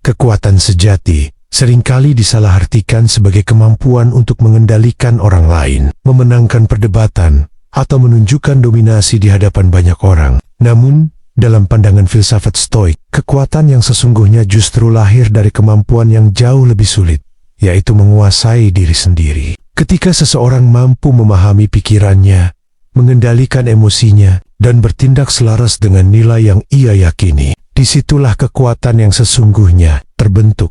Kekuatan sejati seringkali disalahartikan sebagai kemampuan untuk mengendalikan orang lain, memenangkan perdebatan, atau menunjukkan dominasi di hadapan banyak orang. Namun, dalam pandangan filsafat Stoik, kekuatan yang sesungguhnya justru lahir dari kemampuan yang jauh lebih sulit, yaitu menguasai diri sendiri. Ketika seseorang mampu memahami pikirannya, mengendalikan emosinya, dan bertindak selaras dengan nilai yang ia yakini, disitulah kekuatan yang sesungguhnya terbentuk.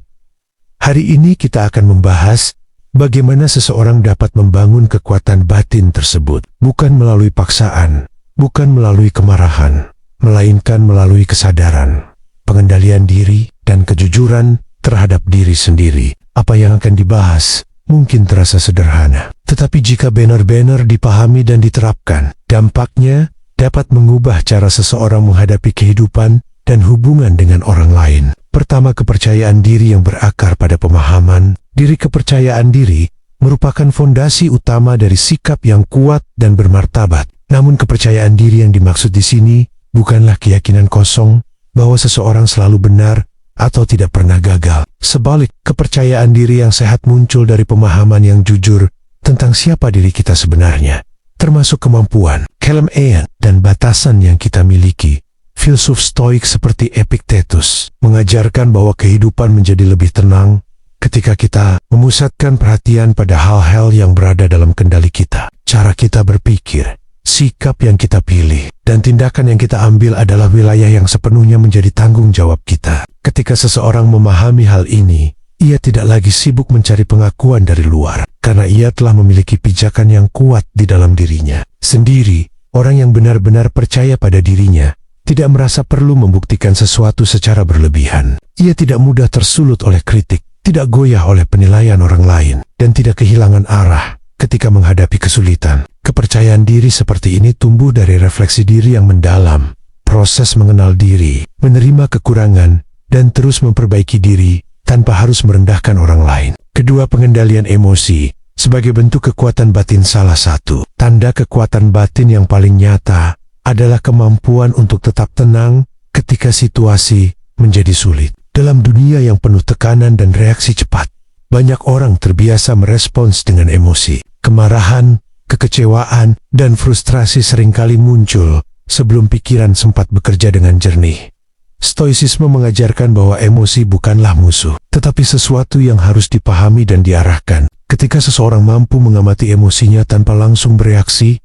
Hari ini kita akan membahas bagaimana seseorang dapat membangun kekuatan batin tersebut, bukan melalui paksaan, bukan melalui kemarahan, melainkan melalui kesadaran, pengendalian diri, dan kejujuran terhadap diri sendiri. Apa yang akan dibahas mungkin terasa sederhana, tetapi jika benar-benar dipahami dan diterapkan, dampaknya dapat mengubah cara seseorang menghadapi kehidupan dan hubungan dengan orang lain. Pertama, kepercayaan diri yang berakar pada pemahaman diri. Kepercayaan diri merupakan fondasi utama dari sikap yang kuat dan bermartabat. Namun kepercayaan diri yang dimaksud di sini bukanlah keyakinan kosong bahwa seseorang selalu benar atau tidak pernah gagal. Sebalik, kepercayaan diri yang sehat muncul dari pemahaman yang jujur tentang siapa diri kita sebenarnya, termasuk kemampuan, kelemahan, dan batasan yang kita miliki. Filsuf Stoik seperti Epictetus mengajarkan bahwa kehidupan menjadi lebih tenang ketika kita memusatkan perhatian pada hal-hal yang berada dalam kendali kita. Cara kita berpikir, sikap yang kita pilih, dan tindakan yang kita ambil adalah wilayah yang sepenuhnya menjadi tanggung jawab kita. Ketika seseorang memahami hal ini, ia tidak lagi sibuk mencari pengakuan dari luar, karena ia telah memiliki pijakan yang kuat di dalam dirinya sendiri. Orang yang benar-benar percaya pada dirinya tidak merasa perlu membuktikan sesuatu secara berlebihan. Ia tidak mudah tersulut oleh kritik, tidak goyah oleh penilaian orang lain, dan tidak kehilangan arah ketika menghadapi kesulitan. Kepercayaan diri seperti ini tumbuh dari refleksi diri yang mendalam, proses mengenal diri, menerima kekurangan, dan terus memperbaiki diri tanpa harus merendahkan orang lain. Kedua, pengendalian emosi sebagai bentuk kekuatan batin. Salah satu tanda kekuatan batin yang paling nyata adalah kemampuan untuk tetap tenang ketika situasi menjadi sulit. Dalam dunia yang penuh tekanan dan reaksi cepat, banyak orang terbiasa merespons dengan emosi. Kemarahan, kekecewaan, dan frustrasi seringkali muncul sebelum pikiran sempat bekerja dengan jernih. Stoicisme mengajarkan bahwa emosi bukanlah musuh, tetapi sesuatu yang harus dipahami dan diarahkan. Ketika seseorang mampu mengamati emosinya tanpa langsung bereaksi,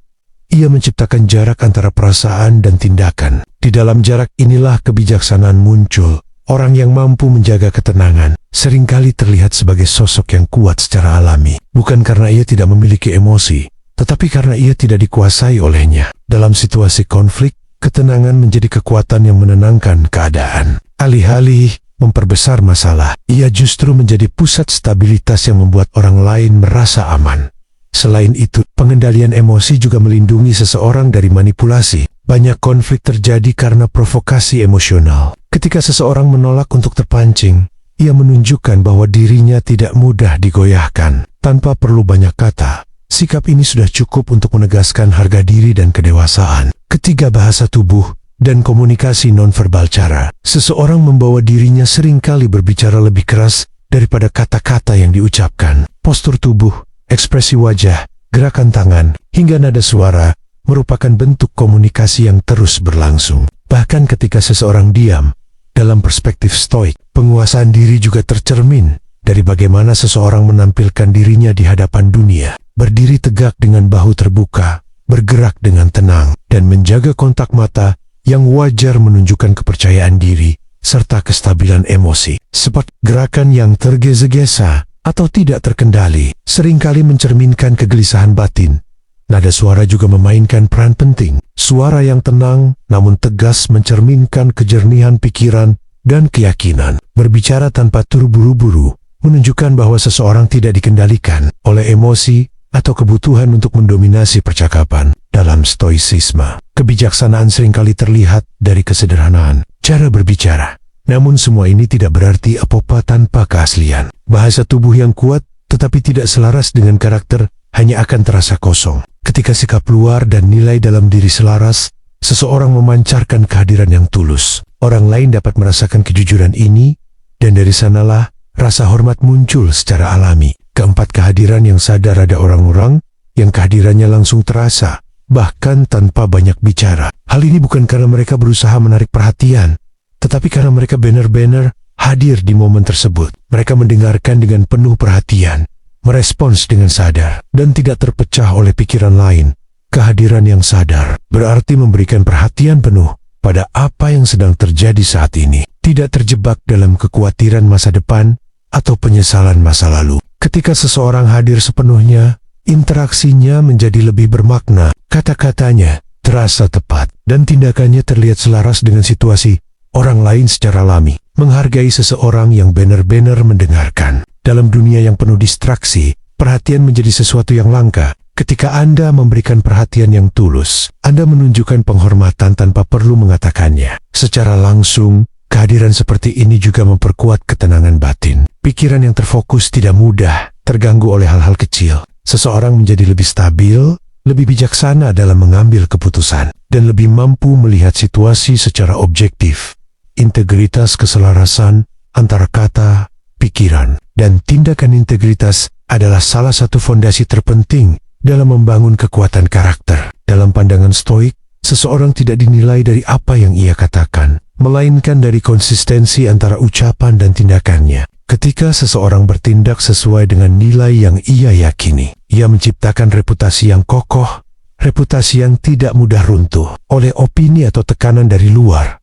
ia menciptakan jarak antara perasaan dan tindakan. Di dalam jarak inilah kebijaksanaan muncul. Orang yang mampu menjaga ketenangan seringkali terlihat sebagai sosok yang kuat secara alami, bukan karena ia tidak memiliki emosi, tetapi karena ia tidak dikuasai olehnya. Dalam situasi konflik, ketenangan menjadi kekuatan yang menenangkan keadaan. Alih-alih memperbesar masalah, ia justru menjadi pusat stabilitas yang membuat orang lain merasa aman. Selain itu, pengendalian emosi juga melindungi seseorang dari manipulasi. Banyak konflik terjadi karena provokasi emosional. Ketika seseorang menolak untuk terpancing, ia menunjukkan bahwa dirinya tidak mudah digoyahkan. Tanpa perlu banyak kata, sikap ini sudah cukup untuk menegaskan harga diri dan kedewasaan. Ketiga, bahasa tubuh dan komunikasi nonverbal. Cara seseorang membawa dirinya seringkali berbicara lebih keras daripada kata-kata yang diucapkan. Postur tubuh, ekspresi wajah, gerakan tangan, hingga nada suara merupakan bentuk komunikasi yang terus berlangsung. Bahkan ketika seseorang diam, dalam perspektif Stoik, penguasaan diri juga tercermin dari bagaimana seseorang menampilkan dirinya di hadapan dunia. Berdiri tegak dengan bahu terbuka, bergerak dengan tenang, dan menjaga kontak mata yang wajar menunjukkan kepercayaan diri serta kestabilan emosi. Seperti gerakan yang tergesa-gesa atau tidak terkendali seringkali mencerminkan kegelisahan batin. Nada suara juga memainkan peran penting. Suara yang tenang namun tegas mencerminkan kejernihan pikiran dan keyakinan. Berbicara tanpa terburu-buru menunjukkan bahwa seseorang tidak dikendalikan oleh emosi atau kebutuhan untuk mendominasi percakapan. Dalam Stoicisme, kebijaksanaan seringkali terlihat dari kesederhanaan cara berbicara. Namun semua ini tidak berarti apa-apa tanpa keaslian. Bahasa tubuh yang kuat tetapi tidak selaras dengan karakter hanya akan terasa kosong. Ketika sikap luar dan nilai dalam diri selaras, seseorang memancarkan kehadiran yang tulus. Orang lain dapat merasakan kejujuran ini Dan dari sanalah rasa hormat muncul secara alami. Keempat, kehadiran yang sadar. Ada orang-orang yang kehadirannya langsung terasa, bahkan tanpa banyak bicara. Hal ini bukan karena mereka berusaha menarik perhatian, tetapi karena mereka benar-benar hadir di momen tersebut. Mereka mendengarkan dengan penuh perhatian, merespons dengan sadar, dan tidak terpecah oleh pikiran lain. Kehadiran yang sadar berarti memberikan perhatian penuh pada apa yang sedang terjadi saat ini, tidak terjebak dalam kekhawatiran masa depan atau penyesalan masa lalu. Ketika seseorang hadir sepenuhnya, interaksinya menjadi lebih bermakna, kata-katanya terasa tepat, dan tindakannya terlihat selaras dengan situasi orang lain secara alami. Menghargai seseorang yang benar-benar mendengarkan. Dalam dunia yang penuh distraksi, perhatian menjadi sesuatu yang langka. Ketika Anda memberikan perhatian yang tulus, Anda menunjukkan penghormatan tanpa perlu mengatakannya. Secara langsung, kehadiran seperti ini juga memperkuat ketenangan batin. Pikiran yang terfokus tidak mudah terganggu oleh hal-hal kecil. Seseorang menjadi lebih stabil, lebih bijaksana dalam mengambil keputusan, dan lebih mampu melihat situasi secara objektif. Integritas, keselarasan antara kata, pikiran, dan tindakan. Integritas adalah salah satu fondasi terpenting dalam membangun kekuatan karakter. Dalam pandangan Stoik, seseorang tidak dinilai dari apa yang ia katakan, melainkan dari konsistensi antara ucapan dan tindakannya. Ketika seseorang bertindak sesuai dengan nilai yang ia yakini, ia menciptakan reputasi yang kokoh, reputasi yang tidak mudah runtuh oleh opini atau tekanan dari luar.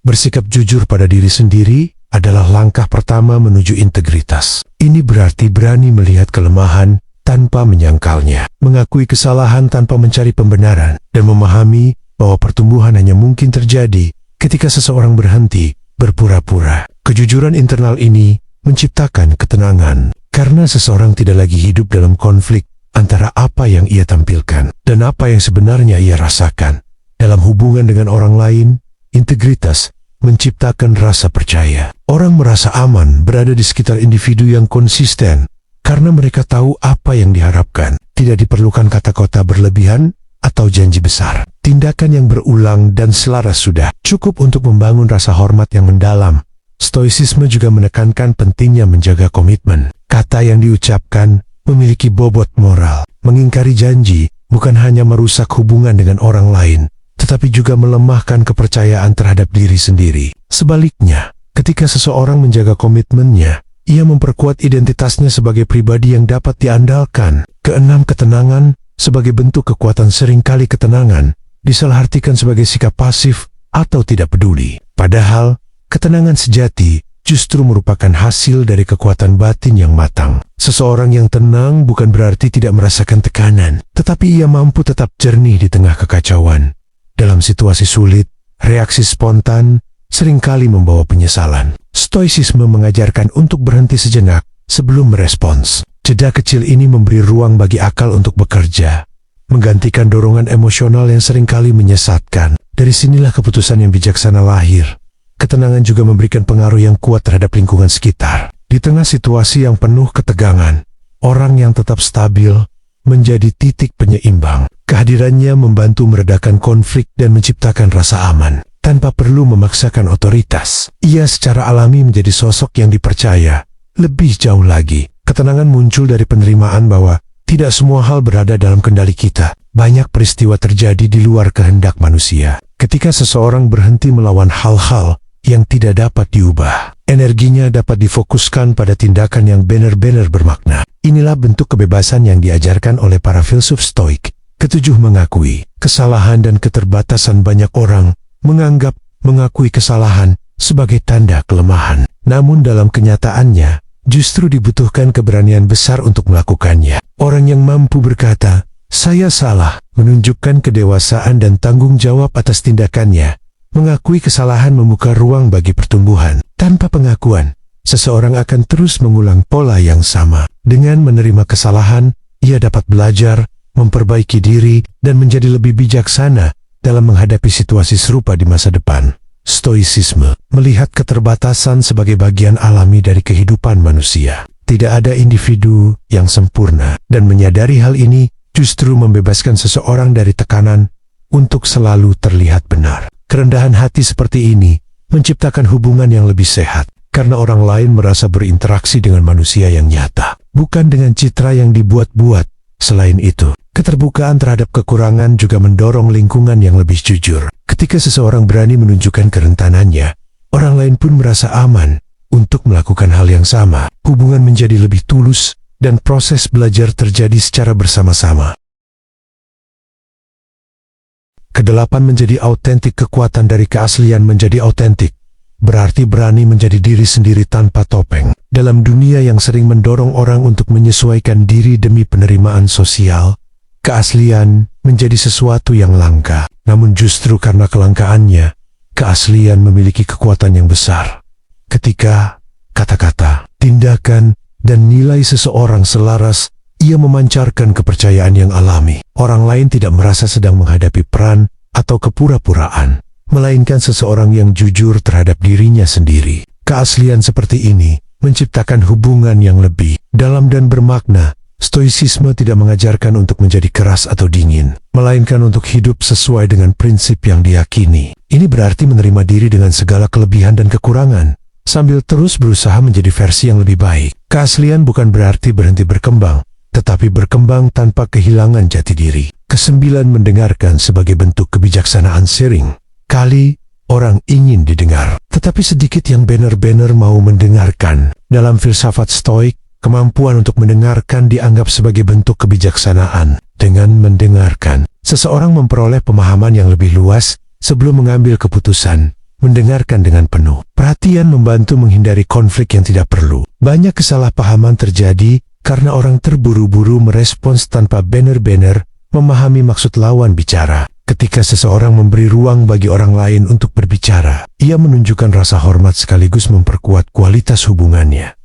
Bersikap jujur pada diri sendiri adalah langkah pertama menuju integritas. Ini berarti berani melihat kelemahan tanpa menyangkalnya, mengakui kesalahan tanpa mencari pembenaran, dan memahami bahwa pertumbuhan hanya mungkin terjadi ketika seseorang berhenti berpura-pura. Kejujuran internal ini menciptakan ketenangan, karena seseorang tidak lagi hidup dalam konflik antara apa yang ia tampilkan dan apa yang sebenarnya ia rasakan. Dalam hubungan dengan orang lain, integritas menciptakan rasa percaya. Orang merasa aman berada di sekitar individu yang konsisten, karena mereka tahu apa yang diharapkan. Tidak diperlukan kata-kata berlebihan atau janji besar. Tindakan yang berulang dan selaras sudah cukup untuk membangun rasa hormat yang mendalam. Stoicisme juga menekankan pentingnya menjaga komitmen. Kata yang diucapkan memiliki bobot moral. Mengingkari janji bukan hanya merusak hubungan dengan orang lain, tetapi juga melemahkan kepercayaan terhadap diri sendiri. Sebaliknya, ketika seseorang menjaga komitmennya, ia memperkuat identitasnya sebagai pribadi yang dapat diandalkan. Keenam, ketenangan sebagai bentuk kekuatan. Seringkali ketenangan disalahartikan sebagai sikap pasif atau tidak peduli. Padahal, ketenangan sejati justru merupakan hasil dari kekuatan batin yang matang. Seseorang yang tenang bukan berarti tidak merasakan tekanan, tetapi ia mampu tetap jernih di tengah kekacauan. Dalam situasi sulit, reaksi spontan seringkali membawa penyesalan. Stoicisme mengajarkan untuk berhenti sejenak sebelum merespons. Jeda kecil ini memberi ruang bagi akal untuk bekerja, menggantikan dorongan emosional yang seringkali menyesatkan. Dari sinilah keputusan yang bijaksana lahir. Ketenangan juga memberikan pengaruh yang kuat terhadap lingkungan sekitar. Di tengah situasi yang penuh ketegangan, orang yang tetap stabil menjadi titik penyeimbang. Kehadirannya membantu meredakan konflik dan menciptakan rasa aman. Tanpa perlu memaksakan otoritas, ia secara alami menjadi sosok yang dipercaya. Lebih jauh lagi, ketenangan muncul dari penerimaan bahwa tidak semua hal berada dalam kendali kita. Banyak peristiwa terjadi di luar kehendak manusia. Ketika seseorang berhenti melawan hal-hal yang tidak dapat diubah, energinya dapat difokuskan pada tindakan yang benar-benar bermakna. Inilah bentuk kebebasan yang diajarkan oleh para filsuf Stoik. Ketujuh, mengakui kesalahan dan keterbatasan. Banyak orang menganggap mengakui kesalahan sebagai tanda kelemahan. Namun dalam kenyataannya, justru dibutuhkan keberanian besar untuk melakukannya. Orang yang mampu berkata, "Saya salah," menunjukkan kedewasaan dan tanggung jawab atas tindakannya. Mengakui kesalahan membuka ruang bagi pertumbuhan. Tanpa pengakuan, seseorang akan terus mengulang pola yang sama. Dengan menerima kesalahan, ia dapat belajar, memperbaiki diri, dan menjadi lebih bijaksana dalam menghadapi situasi serupa di masa depan. Stoicisme melihat keterbatasan sebagai bagian alami dari kehidupan manusia. Tidak ada individu yang sempurna, dan menyadari hal ini justru membebaskan seseorang dari tekanan untuk selalu terlihat benar. Kerendahan hati seperti ini menciptakan hubungan yang lebih sehat. karena orang lain merasa berinteraksi dengan manusia yang nyata, bukan dengan citra yang dibuat-buat. Selain itu, keterbukaan terhadap kekurangan juga mendorong lingkungan yang lebih jujur. Ketika seseorang berani menunjukkan kerentanannya, orang lain pun merasa aman untuk melakukan hal yang sama. Hubungan menjadi lebih tulus, dan proses belajar terjadi secara bersama-sama. Kedelapan, menjadi autentik. Kekuatan dari keaslian. Menjadi autentik berarti berani menjadi diri sendiri tanpa topeng. Dalam dunia yang sering mendorong orang untuk menyesuaikan diri demi penerimaan sosial, keaslian menjadi sesuatu yang langka. Namun justru karena kelangkaannya, keaslian memiliki kekuatan yang besar. Ketika kata-kata, tindakan, dan nilai seseorang selaras, ia memancarkan kepercayaan yang alami. Orang lain tidak merasa sedang menghadapi peran atau kepura-puraan, melainkan seseorang yang jujur terhadap dirinya sendiri. Keaslian seperti ini menciptakan hubungan yang lebih dalam dan bermakna. Stoicisme tidak mengajarkan untuk menjadi keras atau dingin, melainkan untuk hidup sesuai dengan prinsip yang diyakini. Ini berarti menerima diri dengan segala kelebihan dan kekurangan, sambil terus berusaha menjadi versi yang lebih baik. Keaslian bukan berarti berhenti berkembang, tetapi berkembang tanpa kehilangan jati diri. Kesembilan, mendengarkan sebagai bentuk kebijaksanaan. Sering kali orang ingin didengar, tetapi sedikit yang benar-benar mau mendengarkan. Dalam filsafat Stoik, kemampuan untuk mendengarkan dianggap sebagai bentuk kebijaksanaan. Dengan mendengarkan, seseorang memperoleh pemahaman yang lebih luas sebelum mengambil keputusan. Mendengarkan dengan penuh perhatian membantu menghindari konflik yang tidak perlu. Banyak kesalahpahaman terjadi karena orang terburu-buru merespons tanpa benar-benar memahami maksud lawan bicara. Ketika seseorang memberi ruang bagi orang lain untuk berbicara, ia menunjukkan rasa hormat sekaligus memperkuat kualitas hubungannya.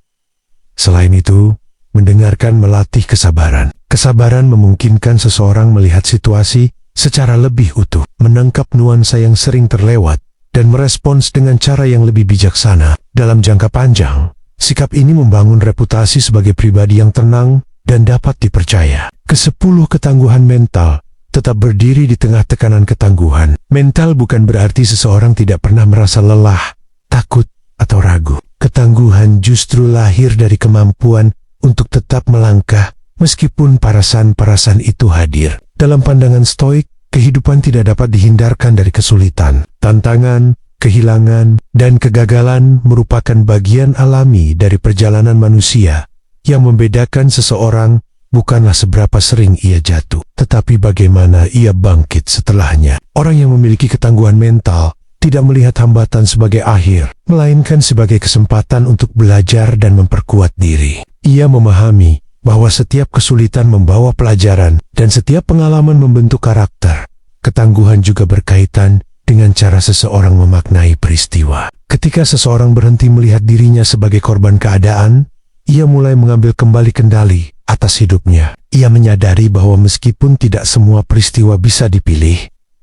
Selain itu, mendengarkan melatih kesabaran. Kesabaran memungkinkan seseorang melihat situasi secara lebih utuh, menangkap nuansa yang sering terlewat, dan merespons dengan cara yang lebih bijaksana. Dalam jangka panjang, sikap ini membangun reputasi sebagai pribadi yang tenang dan dapat dipercaya. Kesepuluh, ketangguhan mental. Tetap berdiri di tengah tekanan. Ketangguhan mental bukan berarti seseorang tidak pernah merasa lelah, takut, atau ragu. Ketangguhan justru lahir dari kemampuan untuk tetap melangkah meskipun parasan-parasan itu hadir. Dalam pandangan Stoik, kehidupan tidak dapat dihindarkan dari kesulitan. Tantangan, kehilangan, dan kegagalan merupakan bagian alami dari perjalanan manusia. Yang membedakan seseorang bukanlah seberapa sering ia jatuh, tetapi bagaimana ia bangkit setelahnya. Orang yang memiliki ketangguhan mental tidak melihat hambatan sebagai akhir, melainkan sebagai kesempatan untuk belajar dan memperkuat diri. Ia memahami bahwa setiap kesulitan membawa pelajaran dan setiap pengalaman membentuk karakter. Ketangguhan juga berkaitan dengan cara seseorang memaknai peristiwa. Ketika seseorang berhenti melihat dirinya sebagai korban keadaan, ia mulai mengambil kembali kendali atas hidupnya. Ia menyadari bahwa meskipun tidak semua peristiwa bisa dipilih,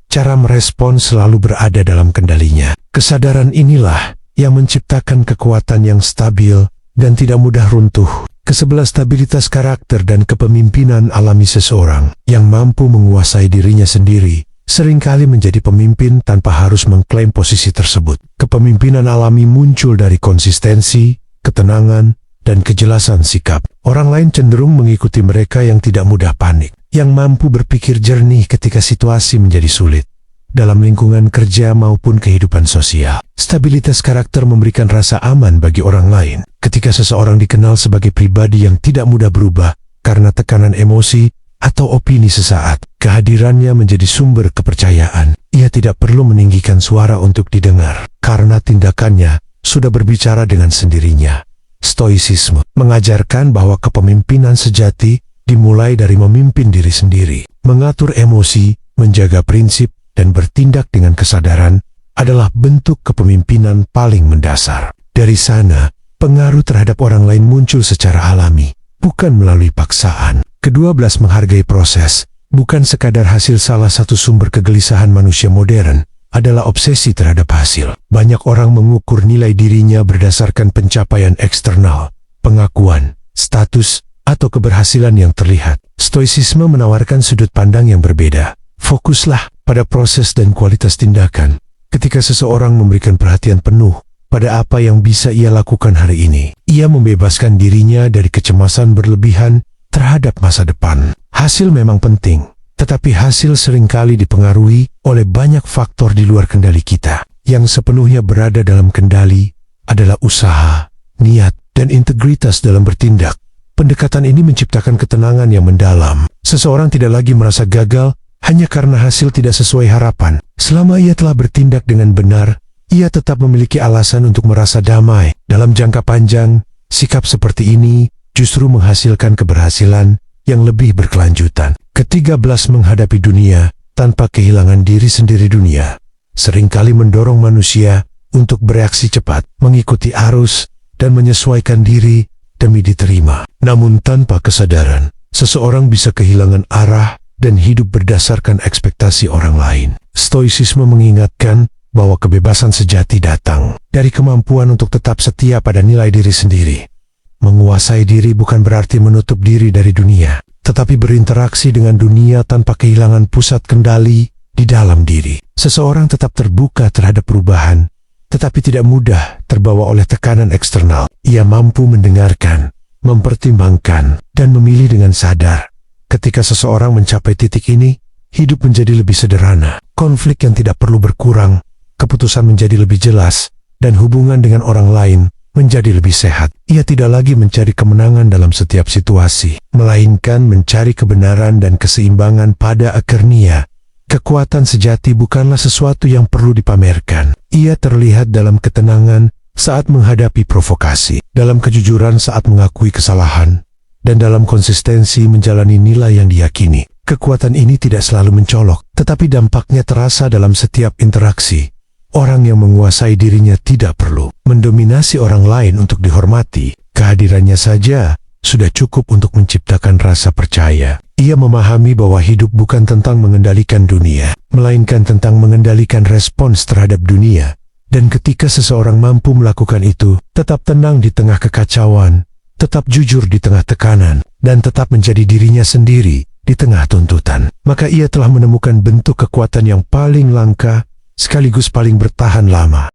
cara merespon selalu berada dalam kendalinya. Kesadaran inilah yang menciptakan kekuatan yang stabil dan tidak mudah runtuh. Kesebelas, stabilitas karakter dan kepemimpinan alami. Seseorang yang mampu menguasai dirinya sendiri seringkali menjadi pemimpin tanpa harus mengklaim posisi tersebut. Kepemimpinan alami muncul dari konsistensi, ketenangan, dan kejelasan sikap. Orang lain cenderung mengikuti mereka yang tidak mudah panik, yang mampu berpikir jernih ketika situasi menjadi sulit. Dalam lingkungan kerja maupun kehidupan sosial, stabilitas karakter memberikan rasa aman bagi orang lain. Ketika seseorang dikenal sebagai pribadi yang tidak mudah berubah karena tekanan emosi atau opini sesaat, kehadirannya menjadi sumber kepercayaan. Ia tidak perlu meninggikan suara untuk didengar, karena tindakannya sudah berbicara dengan sendirinya. Stoicisme mengajarkan bahwa kepemimpinan sejati dimulai dari memimpin diri sendiri. Mengatur emosi, menjaga prinsip, dan bertindak dengan kesadaran adalah bentuk kepemimpinan paling mendasar. Dari sana, pengaruh terhadap orang lain muncul secara alami, bukan melalui paksaan. Ke-12, menghargai proses. Bukan sekadar hasil. Salah satu sumber kegelisahan manusia modern adalah obsesi terhadap hasil. Banyak orang mengukur nilai dirinya berdasarkan pencapaian eksternal, pengakuan, status, atau keberhasilan yang terlihat. Stoicisme menawarkan sudut pandang yang berbeda. Fokuslah pada proses dan kualitas tindakan. Ketika seseorang memberikan perhatian penuh pada apa yang bisa ia lakukan hari ini. Ia membebaskan dirinya dari kecemasan berlebihan terhadap masa depan. Hasil memang penting, tetapi hasil seringkali dipengaruhi oleh banyak faktor di luar kendali kita. Yang sepenuhnya berada dalam kendali adalah usaha, niat, dan integritas dalam bertindak. Pendekatan ini menciptakan ketenangan yang mendalam. Seseorang tidak lagi merasa gagal hanya karena hasil tidak sesuai harapan. Selama ia telah bertindak dengan benar, ia tetap memiliki alasan untuk merasa damai. Dalam jangka panjang, sikap seperti ini justru menghasilkan keberhasilan yang lebih berkelanjutan. Ke-13, menghadapi dunia tanpa kehilangan diri sendiri. Dunia seringkali mendorong manusia untuk bereaksi cepat, mengikuti arus, dan menyesuaikan diri demi diterima. Namun tanpa kesadaran, seseorang bisa kehilangan arah dan hidup berdasarkan ekspektasi orang lain. Stoicisme mengingatkan bahwa kebebasan sejati datang dari kemampuan untuk tetap setia pada nilai diri sendiri. Menguasai diri bukan berarti menutup diri dari dunia, tetapi berinteraksi dengan dunia tanpa kehilangan pusat kendali di dalam diri. Seseorang tetap terbuka terhadap perubahan, tetapi tidak mudah terbawa oleh tekanan eksternal. Ia mampu mendengarkan, mempertimbangkan, dan memilih dengan sadar. Ketika seseorang mencapai titik ini, hidup menjadi lebih sederhana. Konflik yang tidak perlu berkurang, keputusan menjadi lebih jelas, dan hubungan dengan orang lain menjadi lebih sehat. Ia tidak lagi mencari kemenangan dalam setiap situasi, melainkan mencari kebenaran dan keseimbangan pada akarnya. Kekuatan sejati bukanlah sesuatu yang perlu dipamerkan. Ia terlihat dalam ketenangan saat menghadapi provokasi, dalam kejujuran saat mengakui kesalahan, dan dalam konsistensi menjalani nilai yang diyakini. Kekuatan ini tidak selalu mencolok, tetapi dampaknya terasa dalam setiap interaksi. Orang yang menguasai dirinya tidak perlu mendominasi orang lain untuk dihormati. Kehadirannya saja sudah cukup untuk menciptakan rasa percaya. Ia memahami bahwa hidup bukan tentang mengendalikan dunia, melainkan tentang mengendalikan respons terhadap dunia. Dan ketika seseorang mampu melakukan itu, tetap tenang di tengah kekacauan, tetap jujur di tengah tekanan, dan tetap menjadi dirinya sendiri di tengah tuntutan, maka ia telah menemukan bentuk kekuatan yang paling langka sekaligus paling bertahan lama.